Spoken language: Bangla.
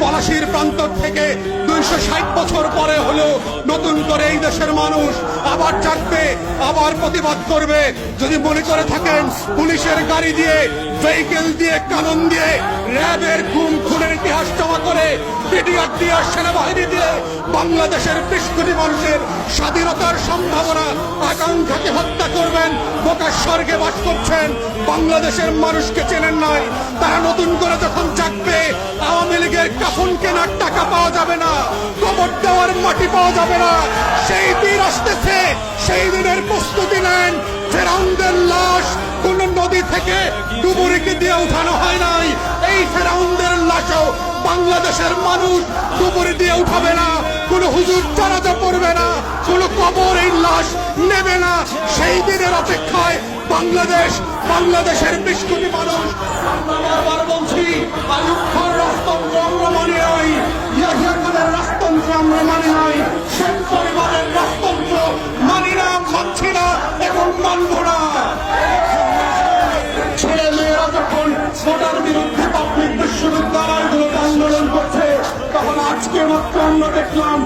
পলাশির প্রান্তর থেকে 260 বছর পরে হলো নতুন করে এই দেশের মানুষ আবার জাগবে, আবার প্রতিবাদ করবে। যদি মনে করে থাকেন পুলিশের গাড়ি দিয়ে, ভেহিকেল দিয়ে, কানন দিয়ে, র্যাবের খুনের ইতিহাস জমা করে, বিডিআর দিয়ে, সেনাবাহিনী দিয়ে বাংলাদেশের 20 কোটি মানুষের স্বাধীনতার সম্ভাবনা আকাঙ্ক্ষাকে হত্যা করবেন, বোকার স্বর্গে বাস করছেন, বাংলাদেশের মানুষকে চেনেন নাই। তারা নতুন করে যখন জাগবে, আওয়ামী লীগের কাফন কেনার টাকা পাওয়া যাবে না, কবর দেওয়ার মাটি পাওয়া যাবে না। সেই দিন আসতেছে, সেই দিনের প্রস্তুতি নেন। ফেরাউনদের লাশ কোন নদী থেকে ডুবুরিকে দিয়ে উঠানো হয় নাই। এই ফেরাউনদের লাশও বাংলাদেশের মানুষ ডুবুরি দিয়ে উঠাবে না, কোন হুজুর জানাজা পড়বে না, কোন কবর এই লাশ নেবে না। সেই দিনের অপেক্ষায় বাংলাদেশের 20 কোটি মানুষ। বারবার বলছি, আইয়ুব খান রাজতন্ত্র আমরা মানি নাই, ইয়াহিয়া খানের রাজতন্ত্র আমরা মানি নাই, শেখ পরিবারের রাজতন্ত্র মানি না, মানছি না, এখন মানব না। ছেলে মেয়েরা যখন ভোটার বিরুদ্ধে পাবলিক বিশ্ববিদ্যালয়গুলোতে আন্দোলন করছে, তখন আজকে মাত্র আমরা দেখলাম